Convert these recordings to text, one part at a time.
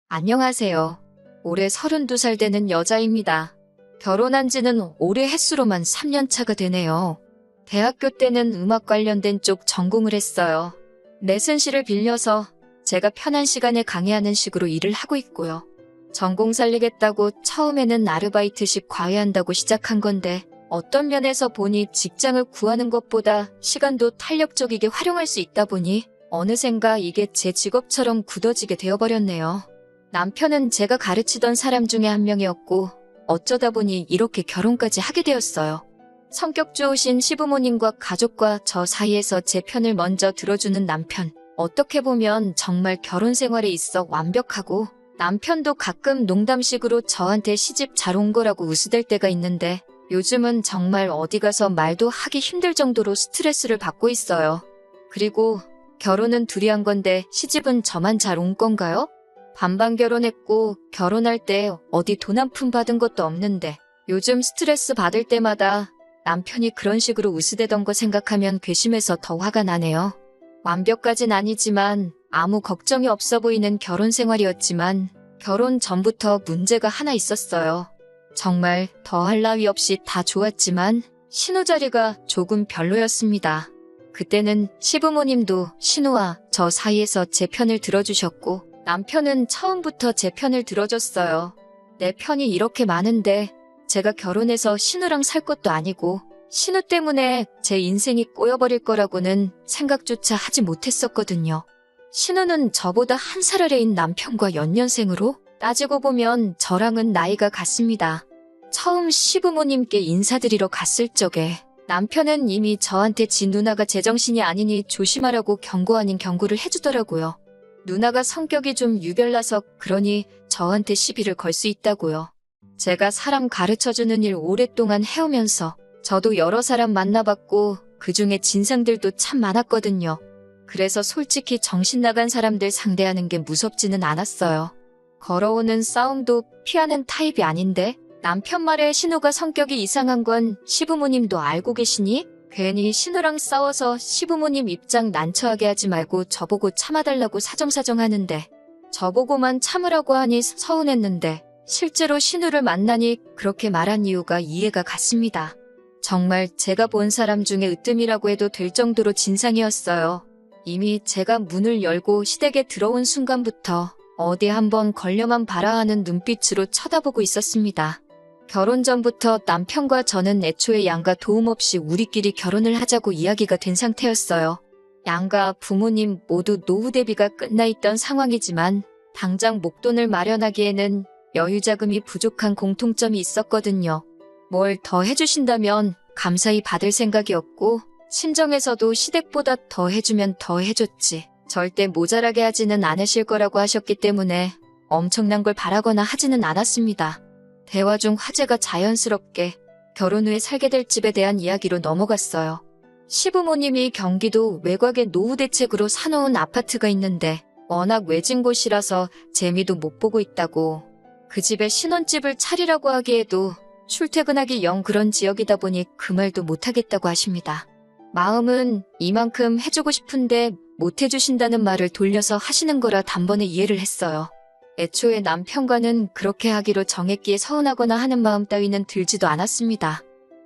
안녕하세요. 올해 32살 되는 여자입니다. 결혼한 지는 올해 햇수로만 3년 차가 되네요. 대학교 때는 음악 관련된 쪽 전공을 했어요. 레슨실을 빌려서 제가 편한 시간에 강의하는 식으로 일을 하고 있고요. 전공 살리겠다고 처음에는 아르바이트식 과외한다고 시작한 건데 어떤 면에서 보니 직장을 구하는 것보다 시간도 탄력적이게 활용할 수 있다 보니 어느샌가 이게 제 직업처럼 굳어지게 되어버렸네요. 남편은 제가 가르치던 사람 중에 한 명이었고 어쩌다 보니 이렇게 결혼까지 하게 되었어요. 성격 좋으신 시부모님과 가족과 저 사이에서 제 편을 먼저 들어주는 남편. 어떻게 보면 정말 결혼 생활에 있어 완벽하고 남편도 가끔 농담식으로 저한테 시집 잘 온 거라고 웃으댈 때가 있는데 요즘은 정말 어디 가서 말도 하기 힘들 정도로 스트레스를 받고 있어요. 그리고 결혼은 둘이 한 건데 시집은 저만 잘 온 건가요? 반반 결혼했고 결혼할 때 어디 돈 한 푼 받은 것도 없는데 요즘 스트레스 받을 때마다 남편이 그런 식으로 웃으대던 거 생각하면 괘씸해서 더 화가 나네요. 완벽까진 아니지만 아무 걱정이 없어 보이는 결혼 생활이었지만 결혼 전부터 문제가 하나 있었어요. 정말 더할 나위 없이 다 좋았지만 신우자리가 조금 별로였습니다. 그때는 시부모님도 신우와 저 사이에서 제 편을 들어주셨고 남편은 처음부터 제 편을 들어줬어요. 내 편이 이렇게 많은데 제가 결혼해서 신우랑 살 것도 아니고 신우 때문에 제 인생이 꼬여버릴 거라고는 생각조차 하지 못했었거든요. 신우는 저보다 한 살 아래인 남편과 연년생으로 따지고 보면 저랑은 나이가 같습니다. 처음 시부모님께 인사드리러 갔을 적에 남편은 이미 저한테 지 누나가 제정신이 아니니 조심하라고 경고 아닌 경고를 해주더라고요. 누나가 성격이 좀 유별나서 그러니 저한테 시비를 걸 수 있다고요. 제가 사람 가르쳐주는 일 오랫동안 해오면서 저도 여러 사람 만나봤고 그중에 진상들도 참 많았거든요. 그래서 솔직히 정신 나간 사람들 상대하는 게 무섭지는 않았어요. 걸어오는 싸움도 피하는 타입이 아닌데 남편 말에 신우가 성격이 이상한 건 시부모님도 알고 계시니? 괜히 신우랑 싸워서 시부모님 입장 난처하게 하지 말고 저보고 참아달라고 사정사정 하는데 저보고만 참으라고 하니 서운했는데 실제로 신우를 만나니 그렇게 말한 이유가 이해가 갔습니다. 정말 제가 본 사람 중에 으뜸이라고 해도 될 정도로 진상이었어요. 이미 제가 문을 열고 시댁에 들어온 순간부터 어디 한번 걸려만 봐라 하는 눈빛으로 쳐다보고 있었습니다. 결혼 전부터 남편과 저는 애초에 양가 도움 없이 우리끼리 결혼을 하자고 이야기가 된 상태였어요. 양가 부모님 모두 노후 대비가 끝나 있던 상황이지만 당장 목돈을 마련하기에는 여유 자금이 부족한 공통점이 있었거든요. 뭘 더 해주신다면 감사히 받을 생각이었고 친정에서도 시댁보다 더 해주면 더 해줬지 절대 모자라게 하지는 않으실 거라고 하셨기 때문에 엄청난 걸 바라거나 하지는 않았습니다. 대화 중 화제가 자연스럽게 결혼 후에 살게 될 집에 대한 이야기로 넘어갔어요. 시부모님이 경기도 외곽의 노후대책으로 사놓은 아파트가 있는데 워낙 외진 곳이라서 재미도 못 보고 있다고 그 집에 신혼집을 차리라고 하기에도 출퇴근하기 영 그런 지역이다 보니 그 말도 못하겠다고 하십니다. 마음은 이만큼 해주고 싶은데 못 해주신다는 말을 돌려서 하시는 거라 단번에 이해를 했어요. 애초에 남편과는 그렇게 하기로 정했기에 서운하거나 하는 마음 따위는 들지도 않았습니다.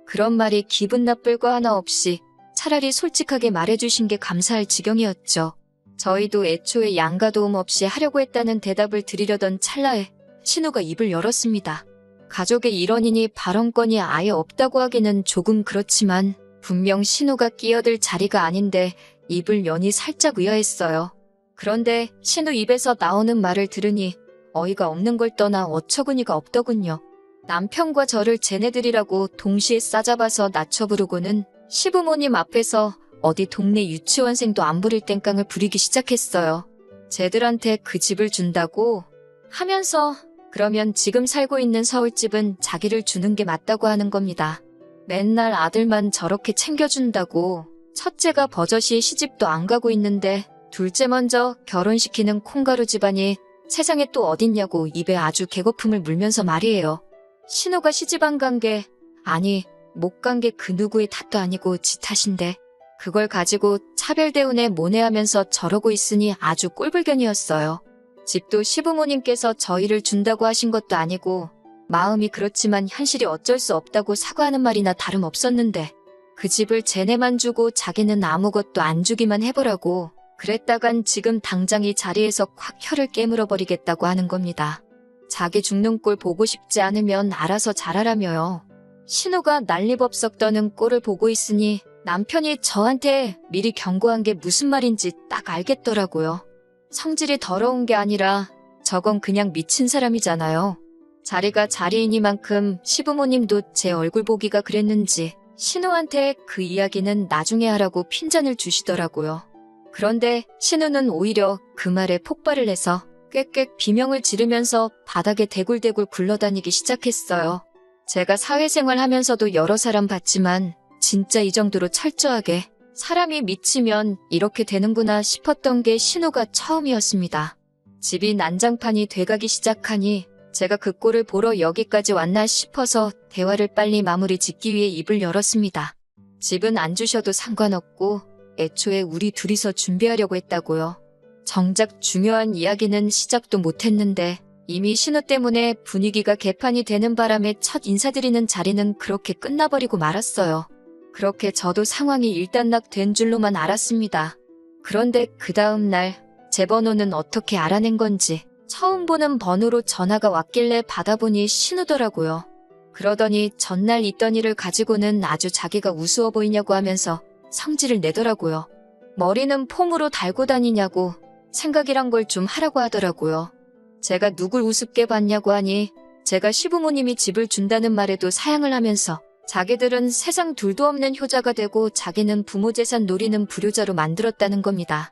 그런 말이 기분 나쁠 거 하나 없이 차라리 솔직하게 말해주신 게 감사할 지경이었죠. 저희도 애초에 양가 도움 없이 하려고 했다는 대답을 드리려던 찰나에 신우가 입을 열었습니다. 가족의 일원이니 발언권이 아예 없다고 하기는 조금 그렇지만 분명 신우가 끼어들 자리가 아닌데 입을 여니 살짝 의아했어요. 그런데 신우 입에서 나오는 말을 들으니 어이가 없는 걸 떠나 어처구니가 없더군요. 남편과 저를 쟤네들이라고 동시에 싸잡아서 낮춰 부르고는 시부모님 앞에서 어디 동네 유치원생도 안 부릴 땡깡을 부리기 시작했어요. 쟤들한테 그 집을 준다고 하면서 그러면 지금 살고 있는 서울집은 자기를 주는 게 맞다고 하는 겁니다. 맨날 아들만 저렇게 챙겨준다고 첫째가 버젓이 시집도 안 가고 있는데 둘째 먼저 결혼시키는 콩가루 집안이 세상에 또 어딨냐고 입에 아주 개거품을 물면서 말이에요. 신우가 시집 안 간 게 아니 못 간 게 그 누구의 탓도 아니고 지 탓인데 그걸 가지고 차별대운에 모내하면서 저러고 있으니 아주 꼴불견이었어요. 집도 시부모님께서 저희를 준다고 하신 것도 아니고 마음이 그렇지만 현실이 어쩔 수 없다고 사과하는 말이나 다름없었는데 그 집을 쟤네만 주고 자기는 아무것도 안 주기만 해보라고 그랬다간 지금 당장 이 자리에서 확 혀를 깨물어 버리겠다고 하는 겁니다. 자기 죽는 꼴 보고 싶지 않으면 알아서 잘하라며요. 신우가 난리법석 떠는 꼴을 보고 있으니 남편이 저한테 미리 경고한 게 무슨 말인지 딱 알겠더라고요. 성질이 더러운 게 아니라 저건 그냥 미친 사람이잖아요. 자리가 자리이니만큼 시부모님도 제 얼굴 보기가 그랬는지 신우한테 그 이야기는 나중에 하라고 핀잔을 주시더라고요. 그런데 신우는 오히려 그 말에 폭발을 해서 꽥꽥 비명을 지르면서 바닥에 대굴대굴 굴러다니기 시작했어요. 제가 사회생활 하면서도 여러 사람 봤지만 진짜 이 정도로 철저하게 사람이 미치면 이렇게 되는구나 싶었던 게 신우가 처음이었습니다. 집이 난장판이 돼가기 시작하니 제가 그 꼴을 보러 여기까지 왔나 싶어서 대화를 빨리 마무리 짓기 위해 입을 열었습니다. 집은 안 주셔도 상관없고 애초에 우리 둘이서 준비하려고 했다고요. 정작 중요한 이야기는 시작도 못했는데 이미 신우 때문에 분위기가 개판이 되는 바람에 첫 인사드리는 자리는 그렇게 끝나버리고 말았어요. 그렇게 저도 상황이 일단락된 줄로만 알았습니다. 그런데 그 다음 날 제 번호는 어떻게 알아낸 건지 처음 보는 번호로 전화가 왔길래 받아보니 신우더라고요. 그러더니 전날 있던 일을 가지고는 아주 자기가 우스워 보이냐고 하면서 성질을 내더라고요. 머리는 폼으로 달고 다니냐고 생각이란 걸 좀 하라고 하더라고요. 제가 누굴 우습게 봤냐고 하니 제가 시부모님이 집을 준다는 말에도 사양을 하면서 자기들은 세상 둘도 없는 효자가 되고 자기는 부모 재산 노리는 불효자로 만들었다는 겁니다.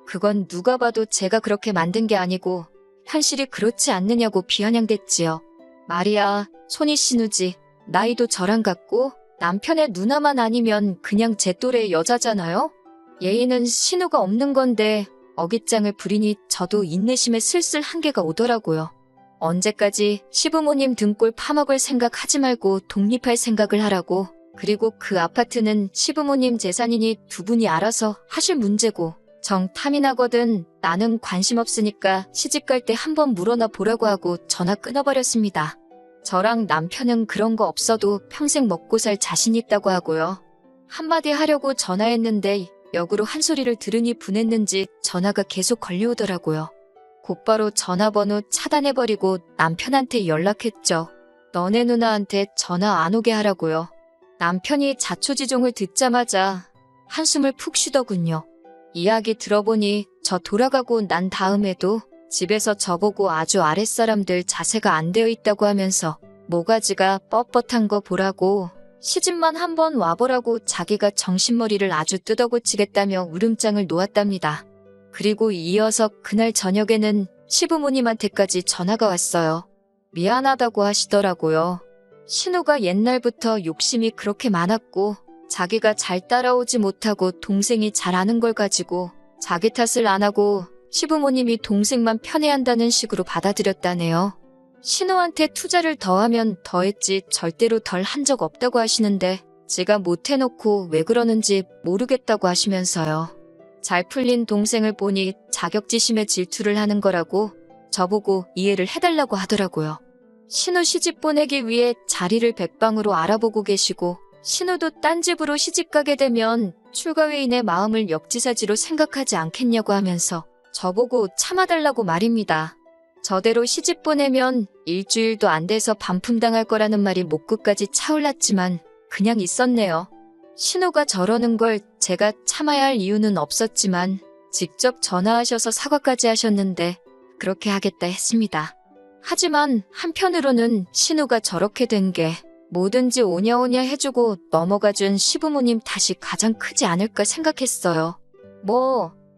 그건 누가 봐도 제가 그렇게 만든 게 아니고 현실이 그렇지 않느냐고 비아냥댔지요. 말이야, 손이 신우지. 나이도 저랑 같고 남편의 누나만 아니면 그냥 제 또래의 여자잖아요? 예의는 신우가 없는 건데 어깃장을 부리니 저도 인내심에 슬슬 한계가 오더라고요. 언제까지 시부모님 등골 파먹을 생각 하지 말고 독립할 생각을 하라고. 그리고 그 아파트는 시부모님 재산이니 두 분이 알아서 하실 문제고 정 탐이 나거든 나는 관심 없으니까 시집갈 때 한번 물어나 보라고 하고 전화 끊어버렸습니다. 저랑 남편은 그런 거 없어도 평생 먹고 살 자신 있다고 하고요. 한마디 하려고 전화했는데 역으로 한 소리를 들으니 분했는지 전화가 계속 걸려오더라고요. 곧바로 전화번호 차단해버리고 남편한테 연락했죠. 너네 누나한테 전화 안 오게 하라고요. 남편이 자초지종을 듣자마자 한숨을 푹 쉬더군요. 이야기 들어보니 저 돌아가고 난 다음에도 집에서 저보고 아주 아랫사람들 자세가 안 되어 있다고 하면서 모가지가 뻣뻣한 거 보라고 시집만 한번 와보라고 자기가 정신머리를 아주 뜯어고치겠다며 울음장을 놓았답니다. 그리고 이어서 그날 저녁에는 시부모님한테까지 전화가 왔어요. 미안하다고 하시더라고요. 신우가 옛날부터 욕심이 그렇게 많았고 자기가 잘 따라오지 못하고 동생이 잘 아는 걸 가지고 자기 탓을 안 하고 시부모님이 동생만 편애한다는 식으로 받아들였다네요. 신우한테 투자를 더하면 더했지 절대로 덜 한 적 없다고 하시는데 제가 못해놓고 왜 그러는지 모르겠다고 하시면서요. 잘 풀린 동생을 보니 자격지심에 질투를 하는 거라고 저보고 이해를 해달라고 하더라고요. 신우 시집 보내기 위해 자리를 백방으로 알아보고 계시고 신우도 딴 집으로 시집가게 되면 출가회인의 마음을 역지사지로 생각하지 않겠냐고 하면서 저보고 참아달라고 말입니다. 저대로 시집 보내면 일주일도 안 돼서 반품당할 거라는 말이 목 끝까지 차올랐지만 그냥 있었네요. 신우가 저러는 걸 제가 참아야 할 이유는 없었지만 직접 전화하셔서 사과까지 하셨는데 그렇게 하겠다 했습니다. 하지만 한편으로는 신우가 저렇게 된 게 뭐든지 오냐오냐 해주고 넘어가준 시부모님 탓이 가장 크지 않을까 생각했어요.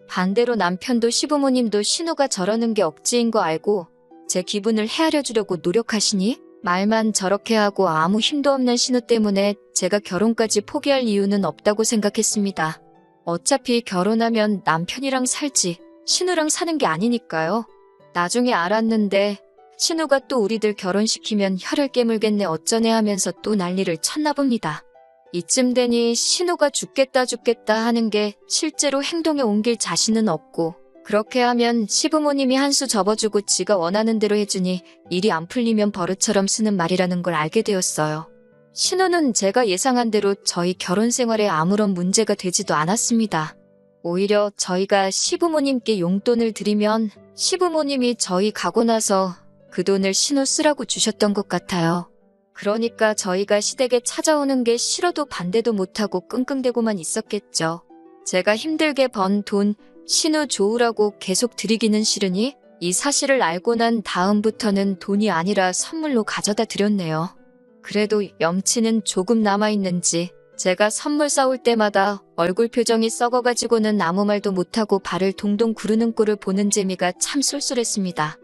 반대로 남편도 시부모님도 신우가 저러는 게 억지인 거 알고 제 기분을 헤아려 주려고 노력하시니 말만 저렇게 하고 아무 힘도 없는 신우 때문에 제가 결혼까지 포기할 이유는 없다고 생각했습니다. 어차피 결혼하면 남편이랑 살지 신우랑 사는 게 아니니까요. 나중에 알았는데 신우가 또 우리들 결혼시키면 혀를 깨물겠네 어쩌네 하면서 또 난리를 쳤나 봅니다. 이쯤 되니 신우가 죽겠다 하는 게 실제로 행동에 옮길 자신은 없고 그렇게 하면 시부모님이 한 수 접어주고 지가 원하는 대로 해주니 일이 안 풀리면 버릇처럼 쓰는 말이라는 걸 알게 되었어요. 신우는 제가 예상한 대로 저희 결혼 생활에 아무런 문제가 되지도 않았습니다. 오히려 저희가 시부모님께 용돈을 드리면 시부모님이 저희 가고 나서 그 돈을 신우 쓰라고 주셨던 것 같아요. 그러니까 저희가 시댁에 찾아오는 게 싫어도 반대도 못하고 끙끙대고만 있었겠죠. 제가 힘들게 번 돈 신우 좋으라고 계속 드리기는 싫으니 이 사실을 알고 난 다음부터는 돈이 아니라 선물로 가져다 드렸네요. 그래도 염치는 조금 남아있는지 제가 선물 싸올 때마다 얼굴 표정이 썩어가지고는 아무 말도 못하고 발을 동동 구르는 꼴을 보는 재미가 참 쏠쏠했습니다.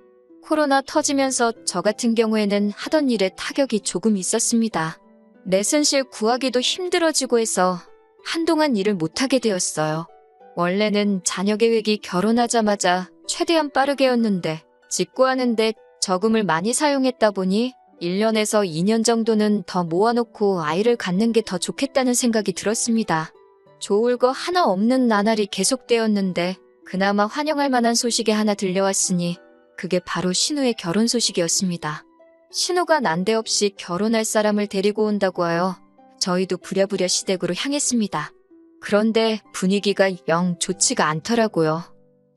코로나 터지면서 저 같은 경우에는 하던 일에 타격이 조금 있었습니다. 내순실 구하기도 힘들어지고 해서 한동안 일을 못하게 되었어요. 원래는 자녀 계획이 결혼하자마자 최대한 빠르게였는데 직구하는데 저금을 많이 사용했다 보니 1년에서 2년 정도는 더 모아놓고 아이를 갖는 게 더 좋겠다는 생각이 들었습니다. 좋을 거 하나 없는 나날이 계속되었는데 그나마 환영할 만한 소식이 하나 들려왔으니 그게 바로 신우의 결혼 소식이었습니다. 신우가 난데없이 결혼할 사람을 데리고 온다고 하여 저희도 부랴부랴 시댁으로 향했습니다. 그런데 분위기가 영 좋지가 않더라고요.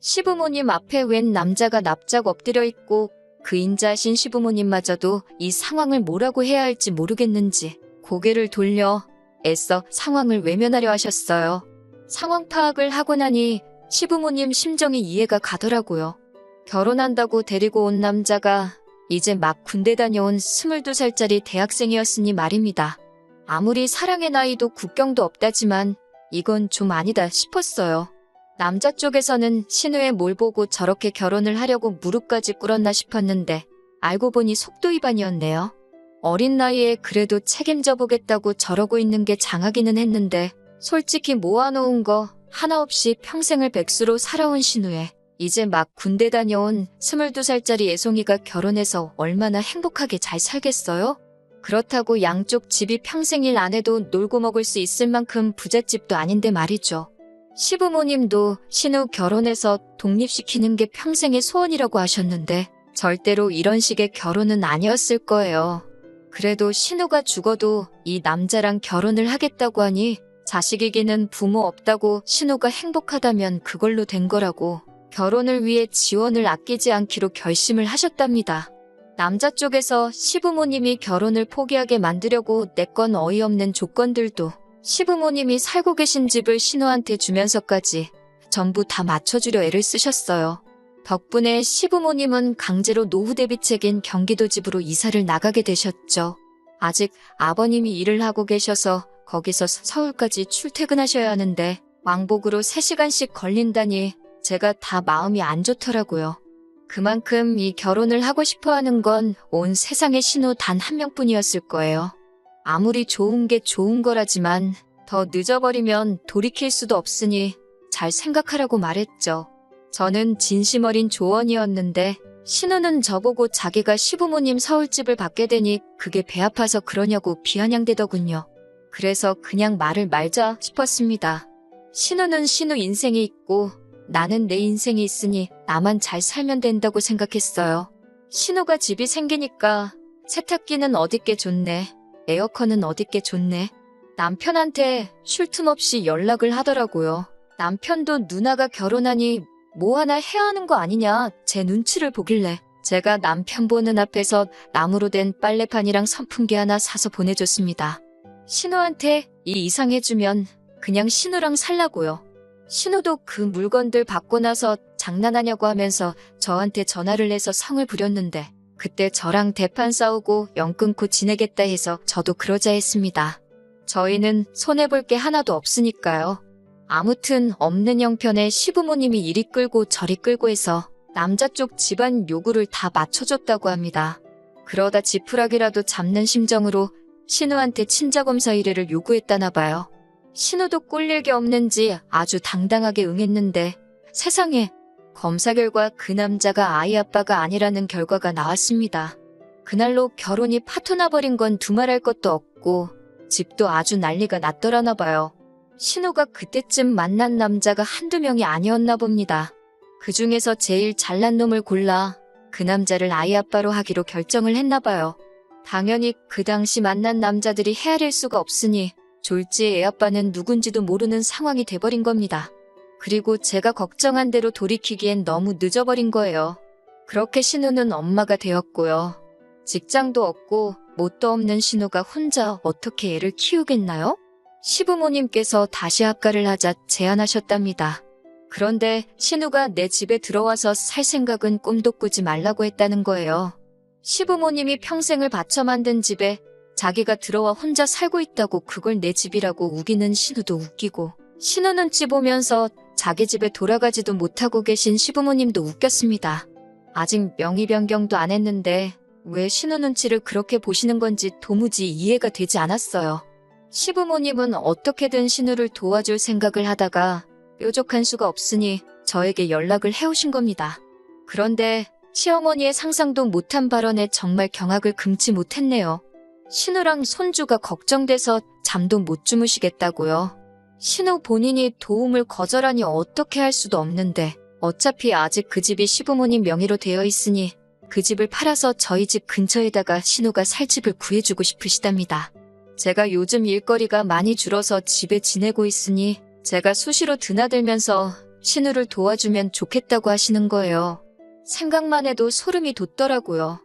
시부모님 앞에 웬 남자가 납작 엎드려 있고 그 인자하신 시부모님마저도 이 상황을 뭐라고 해야 할지 모르겠는지 고개를 돌려 애써 상황을 외면하려 하셨어요. 상황 파악을 하고 나니 시부모님 심정이 이해가 가더라고요. 결혼한다고 데리고 온 남자가 이제 막 군대 다녀온 22살짜리 대학생이었으니 말입니다. 아무리 사랑의 나이도 국경도 없다지만 이건 좀 아니다 싶었어요. 남자 쪽에서는 신우의 뭘 보고 저렇게 결혼을 하려고 무릎까지 꿇었나 싶었는데 알고 보니 속도 위반이었네요. 어린 나이에 그래도 책임져 보겠다고 저러고 있는 게 장하기는 했는데 솔직히 모아놓은 거 하나 없이 평생을 백수로 살아온 신우에 이제 막 군대 다녀온 22살짜리 애송이가 결혼해서 얼마나 행복하게 잘 살겠어요? 그렇다고 양쪽 집이 평생 일 안 해도 놀고 먹을 수 있을 만큼 부잣집도 아닌데 말이죠. 시부모님도 신우 결혼해서 독립시키는 게 평생의 소원이라고 하셨는데 절대로 이런 식의 결혼은 아니었을 거예요. 그래도 신우가 죽어도 이 남자랑 결혼을 하겠다고 하니 자식에게는 부모 없다고 신우가 행복하다면 그걸로 된 거라고 결혼을 위해 지원을 아끼지 않기로 결심을 하셨답니다. 남자 쪽에서 시부모님이 결혼을 포기하게 만들려고 내건 어이없는 조건들도 시부모님이 살고 계신 집을 신우한테 주면서까지 전부 다 맞춰주려 애를 쓰셨어요. 덕분에 시부모님은 강제로 노후 대비책인 경기도 집으로 이사를 나가게 되셨죠. 아직 아버님이 일을 하고 계셔서 거기서 서울까지 출퇴근하셔야 하는데 왕복으로 3시간씩 걸린다니 제가 다 마음이 안 좋더라고요. 그만큼 이 결혼을 하고 싶어하는 건 온 세상의 신우 단 한 명뿐이었을 거예요. 아무리 좋은 게 좋은 거라지만 더 늦어버리면 돌이킬 수도 없으니 잘 생각하라고 말했죠. 저는 진심 어린 조언이었는데 신우는 저보고 자기가 시부모님 서울집을 받게 되니 그게 배 아파서 그러냐고 비아냥대더군요. 그래서 그냥 말을 말자 싶었습니다. 신우는 신우 인생이 있고 나는 내 인생이 있으니 나만 잘 살면 된다고 생각했어요. 신우가 집이 생기니까 세탁기는 어딨게 좋네. 에어컨은 어딨게 좋네. 남편한테 쉴 틈 없이 연락을 하더라고요. 남편도 누나가 결혼하니 뭐 하나 해야 하는 거 아니냐 제 눈치를 보길래 제가 남편 보는 앞에서 나무로 된 빨래판이랑 선풍기 하나 사서 보내줬습니다. 신우한테 이 이상 해주면 그냥 신우랑 살라고요. 신우도 그 물건들 받고 나서 장난하냐고 하면서 저한테 전화를 해서 성을 부렸는데 그때 저랑 대판 싸우고 영 끊고 지내겠다 해서 저도 그러자 했습니다. 저희는 손해볼 게 하나도 없으니까요. 아무튼 없는 형편에 시부모님이 이리 끌고 저리 끌고 해서 남자 쪽 집안 요구를 다 맞춰줬다고 합니다. 그러다 지푸라기라도 잡는 심정으로 신우한테 친자검사 의뢰를 요구했다나 봐요. 신우도 꼴릴 게 없는지 아주 당당하게 응했는데 세상에 검사 결과 그 남자가 아이 아빠가 아니라는 결과가 나왔습니다. 그날로 결혼이 파토나버린 건 두말할 것도 없고 집도 아주 난리가 났더라나 봐요. 신우가 그때쯤 만난 남자가 한두 명이 아니었나 봅니다. 그 중에서 제일 잘난 놈을 골라 그 남자를 아이 아빠로 하기로 결정을 했나 봐요. 당연히 그 당시 만난 남자들이 헤아릴 수가 없으니 졸지의 애 아빠는 누군지도 모르는 상황이 돼버린 겁니다. 그리고 제가 걱정한 대로 돌이키기엔 너무 늦어버린 거예요. 그렇게 신우는 엄마가 되었고요. 직장도 없고 뭣도 없는 신우가 혼자 어떻게 애를 키우겠나요? 시부모님께서 다시 합가를 하자 제안하셨답니다. 그런데 신우가 내 집에 들어와서 살 생각은 꿈도 꾸지 말라고 했다는 거예요. 시부모님이 평생을 바쳐 만든 집에 자기가 들어와 혼자 살고 있다고 그걸 내 집이라고 우기는 신우도 웃기고, 신우 눈치 보면서 자기 집에 돌아가지도 못하고 계신 시부모님도 웃겼습니다. 아직 명의 변경도 안 했는데 왜 신우 눈치를 그렇게 보시는 건지 도무지 이해가 되지 않았어요. 시부모님은 어떻게든 신우를 도와줄 생각을 하다가 뾰족한 수가 없으니 저에게 연락을 해오신 겁니다. 그런데 시어머니의 상상도 못한 발언에 정말 경악을 금치 못했네요. 신우랑 손주가 걱정돼서 잠도 못 주무시겠다고요. 신우 본인이 도움을 거절하니 어떻게 할 수도 없는데 어차피 아직 그 집이 시부모님 명의로 되어 있으니 그 집을 팔아서 저희 집 근처에다가 신우가 살 집을 구해주고 싶으시답니다. 제가 요즘 일거리가 많이 줄어서 집에 지내고 있으니 제가 수시로 드나들면서 신우를 도와주면 좋겠다고 하시는 거예요. 생각만 해도 소름이 돋더라고요.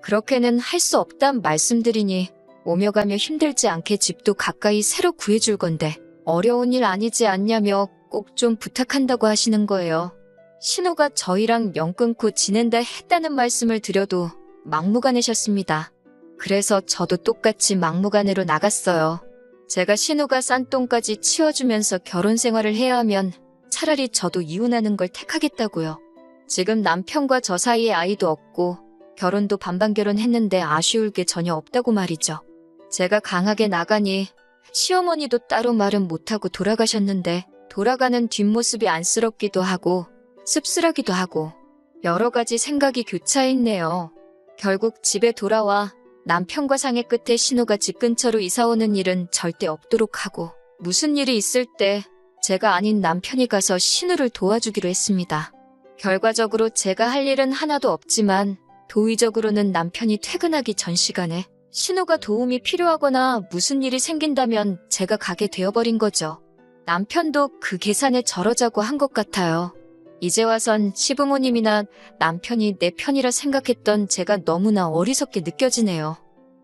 그렇게는 할 수 없단 말씀드리니 오며 가며 힘들지 않게 집도 가까이 새로 구해줄 건데 어려운 일 아니지 않냐며 꼭 좀 부탁한다고 하시는 거예요. 신우가 저희랑 연 끊고 지낸다 했다는 말씀을 드려도 막무가내셨습니다. 그래서 저도 똑같이 막무가내로 나갔어요. 제가 신우가 싼 똥까지 치워주면서 결혼 생활을 해야 하면 차라리 저도 이혼하는 걸 택하겠다고요. 지금 남편과 저 사이에 아이도 없고 결혼도 반반 결혼했는데 아쉬울 게 전혀 없다고 말이죠. 제가 강하게 나가니 시어머니도 따로 말은 못하고 돌아가셨는데 돌아가는 뒷모습이 안쓰럽기도 하고 씁쓸하기도 하고 여러 가지 생각이 교차했네요. 결국 집에 돌아와 남편과 상의 끝에 신우가 집 근처로 이사오는 일은 절대 없도록 하고 무슨 일이 있을 때 제가 아닌 남편이 가서 신우를 도와주기로 했습니다. 결과적으로 제가 할 일은 하나도 없지만 도의적으로는 남편이 퇴근하기 전 시간에 신우가 도움이 필요하거나 무슨 일이 생긴다면 제가 가게 되어버린 거죠. 남편도 그 계산에 저러자고 한 것 같아요. 이제 와선 시부모님이나 남편이 내 편이라 생각했던 제가 너무나 어리석게 느껴지네요.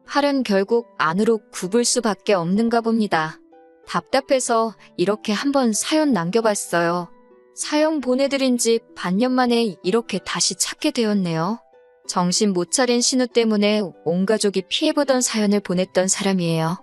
팔은 결국 안으로 굽을 수밖에 없는가 봅니다. 답답해서 이렇게 한번 사연 남겨봤어요. 사연 보내드린 지 반년 만에 이렇게 다시 찾게 되었네요. 정신 못 차린 신우 때문에 온 가족이 피해보던 사연을 보냈던 사람이에요.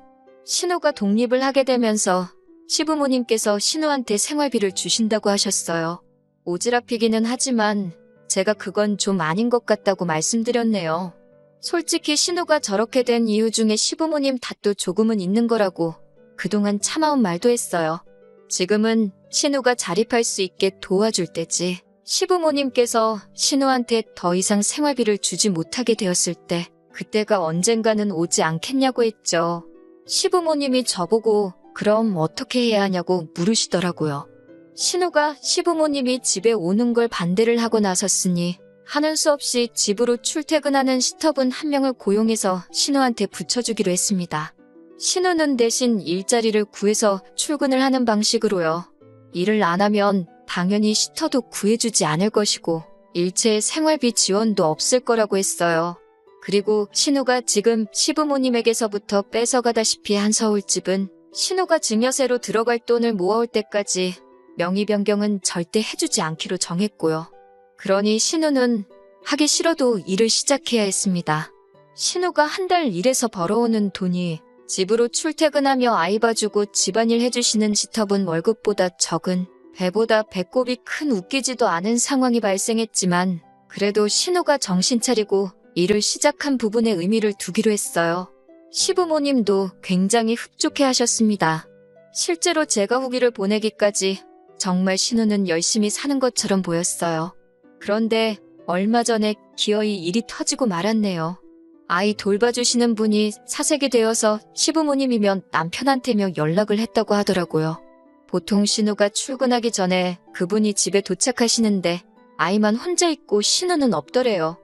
신우가 독립을 하게 되면서 시부모님께서 신우한테 생활비를 주신다고 하셨어요. 오지랖이기는 하지만 제가 그건 좀 아닌 것 같다고 말씀드렸네요. 솔직히 신우가 저렇게 된 이유 중에 시부모님 탓도 조금은 있는 거라고 그동안 참아온 말도 했어요. 지금은 신우가 자립할 수 있게 도와줄 때지. 시부모님께서 신우한테 더 이상 생활비를 주지 못하게 되었을 때 그때가 언젠가는 오지 않겠냐고 했죠. 시부모님이 저보고 그럼 어떻게 해야 하냐고 물으시더라고요. 신우가 시부모님이 집에 오는 걸 반대를 하고 나섰으니 하는 수 없이 집으로 출퇴근하는 시터분 한 명을 고용해서 신우한테 붙여주기로 했습니다. 신우는 대신 일자리를 구해서 출근을 하는 방식으로요. 일을 안 하면 당연히 시터도 구해주지 않을 것이고 일체의 생활비 지원도 없을 거라고 했어요. 그리고 신우가 지금 시부모님에게서부터 뺏어가다시피 한 서울집은 신우가 증여세로 들어갈 돈을 모아올 때까지 명의 변경은 절대 해주지 않기로 정했고요. 그러니 신우는 하기 싫어도 일을 시작해야 했습니다. 신우가 한 달 일해서 벌어오는 돈이 집으로 출퇴근하며 아이 봐주고 집안일 해주시는 시터분 월급보다 적은 배보다 배꼽이 큰 웃기지도 않은 상황이 발생했지만 그래도 신우가 정신 차리고 일을 시작한 부분에 의미를 두기로 했어요. 시부모님도 굉장히 흡족해 하셨습니다. 실제로 제가 후기를 보내기까지 정말 신우는 열심히 사는 것처럼 보였어요. 그런데 얼마 전에 기어이 일이 터지고 말았네요. 아이 돌봐주시는 분이 사색이 되어서 시부모님이면 남편한테며 연락을 했다고 하더라고요. 보통 신우가 출근하기 전에 그분이 집에 도착하시는데 아이만 혼자 있고 신우는 없더래요.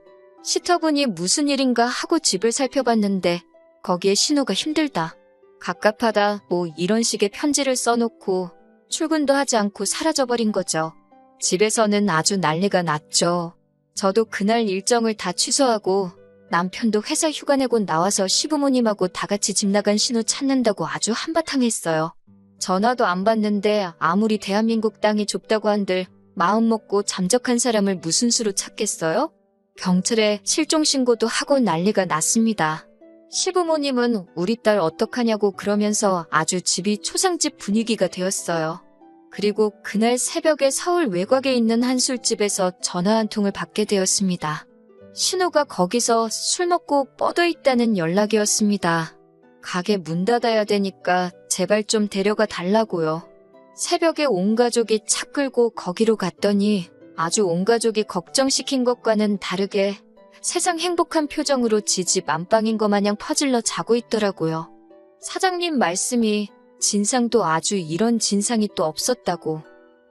시터분이 무슨 일인가 하고 집을 살펴봤는데 거기에 신우가 힘들다, 갑갑하다 뭐 이런 식의 편지를 써놓고 출근도 하지 않고 사라져버린 거죠. 집에서는 아주 난리가 났죠. 저도 그날 일정을 다 취소하고 남편도 회사 휴가 내고 나와서 시부모님하고 다 같이 집 나간 신우 찾는다고 아주 한바탕 했어요. 전화도 안 받는데 아무리 대한민국 땅이 좁다고 한들 마음 먹고 잠적한 사람을 무슨 수로 찾겠어요? 경찰에 실종 신고도 하고 난리가 났습니다. 시부모님은 우리 딸 어떡하냐고 그러면서 아주 집이 초상집 분위기가 되었어요. 그리고 그날 새벽에 서울 외곽에 있는 한 술집에서 전화 한 통을 받게 되었습니다. 신우가 거기서 술 먹고 뻗어 있다는 연락이었습니다. 가게 문 닫아야 되니까 제발 좀 데려가 달라고요. 새벽에 온 가족이 차 끌고 거기로 갔더니 아주 온 가족이 걱정시킨 것과는 다르게 세상 행복한 표정으로 지집 안방인 것 마냥 퍼질러 자고 있더라고요. 사장님 말씀이 진상도 아주 이런 진상이 또 없었다고,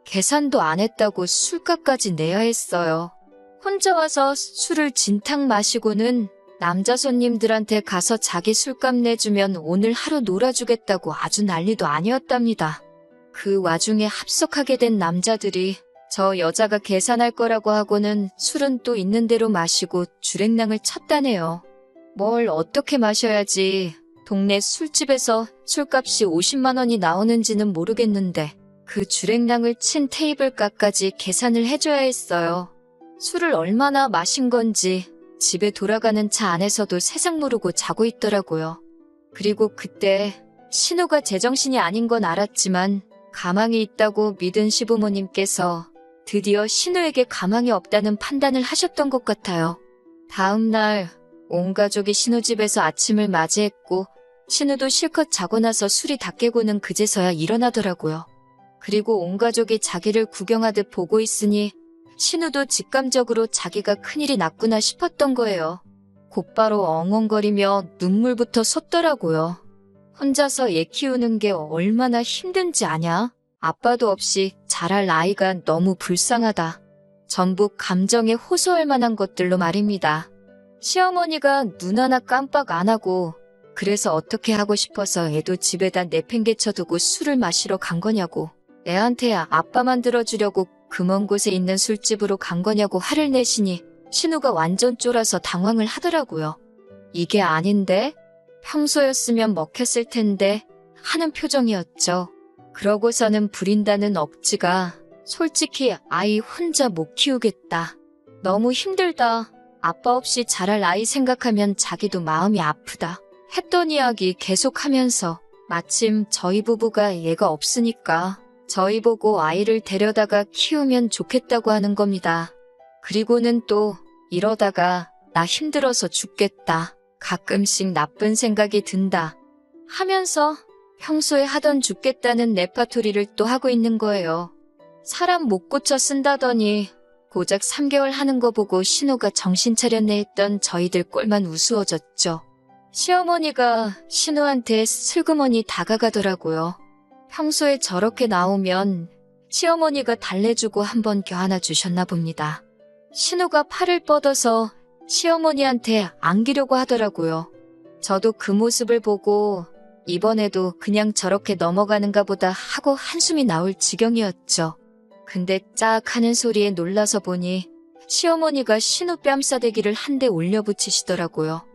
계산도 안 했다고 술값까지 내야 했어요. 혼자 와서 술을 진탕 마시고는 남자 손님들한테 가서 자기 술값 내주면 오늘 하루 놀아주겠다고 아주 난리도 아니었답니다. 그 와중에 합석하게 된 남자들이 저 여자가 계산할 거라고 하고는 술은 또 있는 대로 마시고 주랭랑을 쳤다네요. 뭘 어떻게 마셔야지 동네 술집에서 술값이 50만 원이 나오는지는 모르겠는데 그 주랭랑을 친 테이블값까지 계산을 해줘야 했어요. 술을 얼마나 마신 건지 집에 돌아가는 차 안에서도 세상 모르고 자고 있더라고요. 그리고 그때 신우가 제정신이 아닌 건 알았지만 가망이 있다고 믿은 시부모님께서 드디어 신우에게 가망이 없다는 판단을 하셨던 것 같아요. 다음 날 온 가족이 신우 집에서 아침을 맞이했고 신우도 실컷 자고 나서 술이 다 깨고는 그제서야 일어나더라고요. 그리고 온 가족이 자기를 구경하듯 보고 있으니 신우도 직감적으로 자기가 큰일이 났구나 싶었던 거예요. 곧바로 엉엉거리며 눈물부터 솟더라고요. 혼자서 애 키우는 게 얼마나 힘든지 아냐? 아빠도 없이 자랄 아이가 너무 불쌍하다. 전부 감정에 호소할 만한 것들로 말입니다. 시어머니가 눈 하나 깜빡 안 하고 그래서 어떻게 하고 싶어서 애도 집에다 내팽개쳐두고 술을 마시러 간 거냐고, 애한테 아빠 만들어주려고 그 먼 곳에 있는 술집으로 간 거냐고 화를 내시니 신우가 완전 쫄아서 당황을 하더라고요. 이게 아닌데? 평소였으면 먹혔을 텐데 하는 표정이었죠. 그러고서는 부린다는 억지가 솔직히 아이 혼자 못 키우겠다, 너무 힘들다, 아빠 없이 자랄 아이 생각하면 자기도 마음이 아프다 했던 이야기 계속하면서 마침 저희 부부가 얘가 없으니까 저희 보고 아이를 데려다가 키우면 좋겠다고 하는 겁니다. 그리고는 또 이러다가 나 힘들어서 죽겠다, 가끔씩 나쁜 생각이 든다 하면서 평소에 하던 죽겠다는 레파토리를 또 하고 있는 거예요. 사람 못 고쳐 쓴다더니 고작 3개월 하는 거 보고 신우가 정신 차렸네 했던 저희들 꼴만 우스워졌죠. 시어머니가 신우한테 슬그머니 다가가더라고요. 평소에 저렇게 나오면 시어머니가 달래주고 한번 껴안아 주셨나 봅니다. 신우가 팔을 뻗어서 시어머니한테 안기려고 하더라고요. 저도 그 모습을 보고 이번에도 그냥 저렇게 넘어가는가 보다 하고 한숨이 나올 지경이었죠. 근데 짝 하는 소리에 놀라서 보니 시어머니가 신우 뺨싸대기를 한 대 올려붙이시더라고요.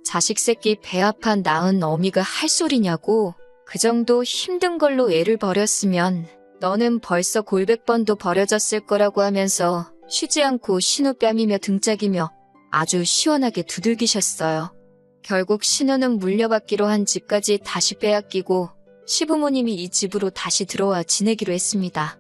자식 새끼 배 아파 낳은 어미가 할 소리냐고, 그 정도 힘든 걸로 애를 버렸으면 너는 벌써 골백 번도 버려졌을 거라고 하면서 쉬지 않고 신우 뺨이며 등짝이며 아주 시원하게 두들기셨어요. 결국 신우는 물려받기로 한 집까지 다시 빼앗기고 시부모님이 이 집으로 다시 들어와 지내기로 했습니다.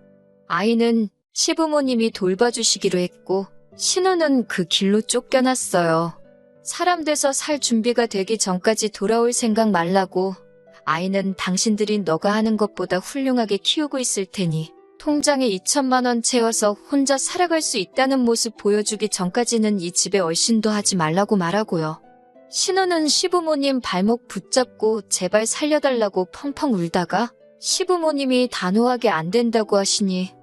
아이는 시부모님이 돌봐주시기로 했고 신우는 그 길로 쫓겨났어요. 사람 돼서 살 준비가 되기 전까지 돌아올 생각 말라고, 아이는 당신들이 너가 하는 것보다 훌륭하게 키우고 있을 테니 통장에 2천만 원 채워서 혼자 살아갈 수 있다는 모습 보여주기 전까지는 이 집에 얼씬도 하지 말라고 말하고요. 신우는 시부모님 발목 붙잡고 제발 살려달라고 펑펑 울다가 시부모님이 단호하게 안 된다고 하시니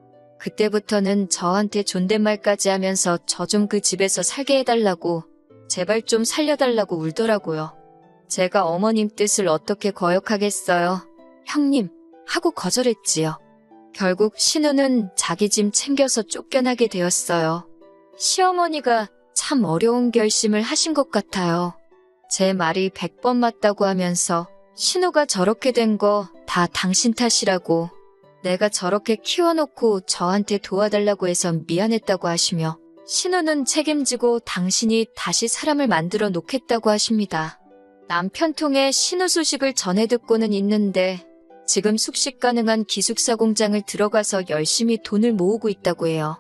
그때부터는 저한테 존댓말까지 하면서 저 좀 그 집에서 살게 해달라고, 제발 좀 살려달라고 울더라고요. 제가 어머님 뜻을 어떻게 거역하겠어요. 형님, 하고 거절했지요. 결국 신우는 자기 짐 챙겨서 쫓겨나게 되었어요. 시어머니가 참 어려운 결심을 하신 것 같아요. 제 말이 100번 맞다고 하면서 신우가 저렇게 된 거 다 당신 탓이라고, 내가 저렇게 키워놓고 저한테 도와달라고 해서 미안했다고 하시며, 신우는 책임지고 당신이 다시 사람을 만들어 놓겠다고 하십니다. 남편 통해 신우 소식을 전해 듣고는 있는데 지금 숙식 가능한 기숙사 공장을 들어가서 열심히 돈을 모으고 있다고 해요.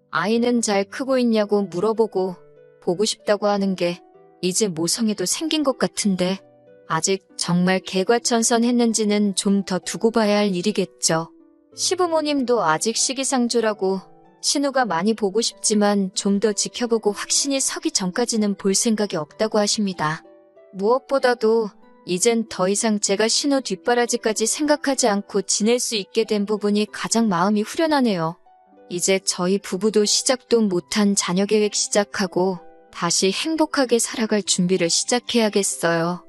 아이는 잘 크고 있냐고 물어보고 보고 싶다고 하는 게 이제 모성애도 생긴 것 같은데 아직 정말 개과천선했는지는 좀 더 두고 봐야 할 일이겠죠. 시부모님도 아직 시기상조라고 신우가 많이 보고 싶지만 좀 더 지켜보고 확신이 서기 전까지는 볼 생각이 없다고 하십니다. 무엇보다도 이젠 더 이상 제가 신우 뒷바라지까지 생각하지 않고 지낼 수 있게 된 부분이 가장 마음이 후련하네요. 이제 저희 부부도 시작도 못한 자녀 계획 시작하고 다시 행복하게 살아갈 준비를 시작해야겠어요.